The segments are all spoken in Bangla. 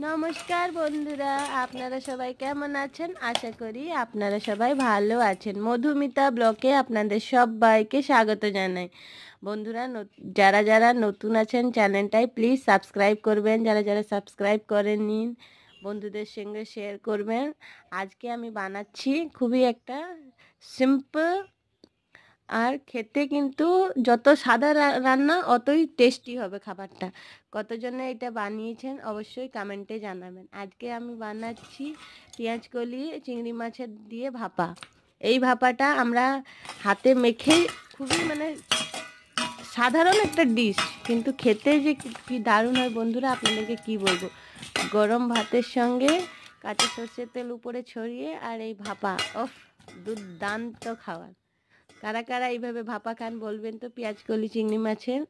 নমস্কার বন্ধুরা, আপনারা সবাই কেমন আছেন? আশা করি আপনারা সবাই ভালো আছেন। মধুমিতা ব্লগে আপনাদের সবাইকে স্বাগত জানাই। বন্ধুরা, যারা যারা নতুন আছেন চ্যানেলটায় প্লিজ সাবস্ক্রাইব করবেন। যারা যারা সাবস্ক্রাইব করেন নিন, বন্ধুদের সঙ্গে শেয়ার করবেন। আজকে আমি বানাচ্ছি খুবই একটা সিম্পল, আর খেতে কিন্তু যত সাদা রান্না অতই টেস্টি হবে খাবারটা। কতজনে এটা বানিয়েছেন অবশ্যই কমেন্টে জানাবেন। আজকে আমি বানাচ্ছি পেঁয়াজকলি চিংড়ি মাছের দিয়ে ভাপা। এই ভাপাটা আমরা হাতে মেখে খুবই সাধারণ একটা ডিশ, কিন্তু খেতে যে কি দারুণ হয় বন্ধুরা, আপনাদেরকে কি বলবো। গরম ভাতের সঙ্গে কাঁচা সর্ষের তেল উপরে ছড়িয়ে আর এই ভাপা, ওফ, দুর্দান্ত খাবার। কারা কারা এইভাবে ভাপা খান বলবেন তো পেঁয়াজকলি চিংড়ি মাছের।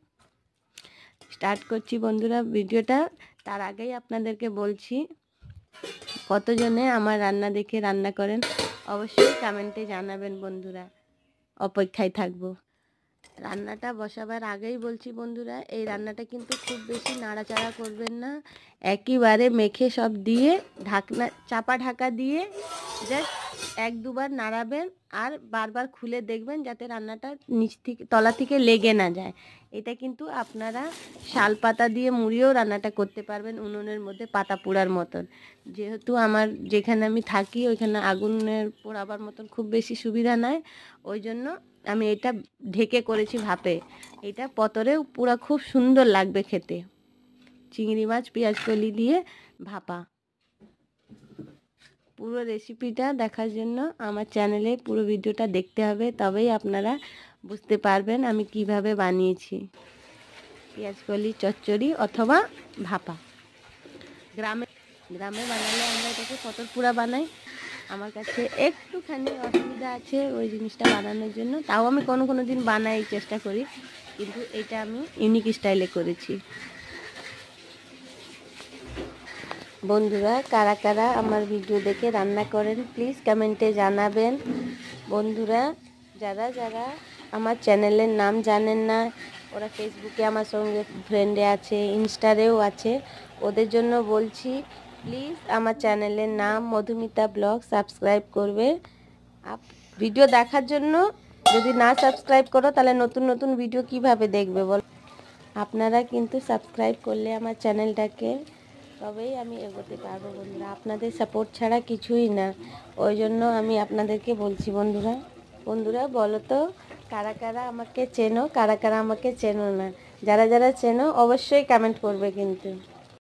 স্টার্ট করছি বন্ধুরা ভিডিওটা। তার আগেই আপনাদেরকে বলছি, কতজনে আমার রান্না দেখে রান্না করেন অবশ্যই কমেন্টে জানাবেন বন্ধুরা, অপেক্ষায় থাকবো। রান্নাটা বসাবার আগেই বলছি বন্ধুরা, এই রান্নাটা কিন্তু খুব বেশি নাড়াচাড়া করবেন না। একেবারে মেখে সব দিয়ে চাপা ঢাকা দিয়ে জাস্ট এক দুবার নাড়াবেন আর বারবার খুলে দেখবেন যাতে রান্নাটা নিচ থেকে তলা থেকে লেগে না যায়। এটা কিন্তু আপনারা শাল পাতা দিয়ে মুড়িয়েও রান্নাটা করতে পারবেন, উনুনের মধ্যে পাতা পোড়ার মতন। যেহেতু আমার যেখানে আমি থাকি ওইখানে আগুনের পোড়াবার মতন খুব বেশি সুবিধা নাই, ওই জন্য আমি এটা ঢেকে করেছি ভাপে। এটা পতরেও পুরো খুব সুন্দর লাগবে খেতে। চিংড়ি মাছ পেঁয়াজকলি দিয়ে ভাপা। পুরো রেসিপিটা দেখার জন্য আমার চ্যানেলে পুরো ভিডিওটা দেখতে হবে, তবেই আপনারা বুঝতে পারবেন আমি কিভাবে বানিয়েছি পেঁয়াজকলি চচ্চড়ি অথবা ভাপা। গ্রামে গ্রামে বানালে আমরা এটাকে পতরপুরা বানাই। আমার কাছে একটুখানি অসুবিধা আছে ওই জিনিসটা বানানোর জন্য, তাও আমি কোনো কোনো দিন বানাই, চেষ্টা করি, কিন্তু এটা আমি ইউনিক স্টাইলে করেছি। বন্ধুরা, কারা কারা আমার ভিডিও দেখে রান্না করেন প্লিজ কমেন্টে জানাবেন। বন্ধুরা, যারা যারা আমার চ্যানেলের নাম জানেন না, ওরা ফেসবুকে আমার সঙ্গে ফ্রেন্ডে আছে, ইনস্টারেও আছে, ওদের জন্য বলছি প্লিজ আমার চ্যানেলের নাম মধুমিতা ব্লগ সাবস্ক্রাইব করবে। ভিডিও দেখার জন্য যদি না সাবস্ক্রাইব করো তাহলে নতুন নতুন ভিডিও কিভাবে দেখবে বল। আপনারা কিন্তু সাবস্ক্রাইব করলে আমার চ্যানেলটাকে, তবেই আমি এগোতে পারবো বন্ধুরা। আপনাদের সাপোর্ট ছাড়া কিছুই না, ওই জন্য আমি আপনাদেরকে বলছি বন্ধুরা। বন্ধুরা, বলো তো কারা কারা আমাকে চেনো, কারা কারা আমাকে চেনো না। যারা যারা চেনো অবশ্যই কমেন্ট করবে কিন্তু।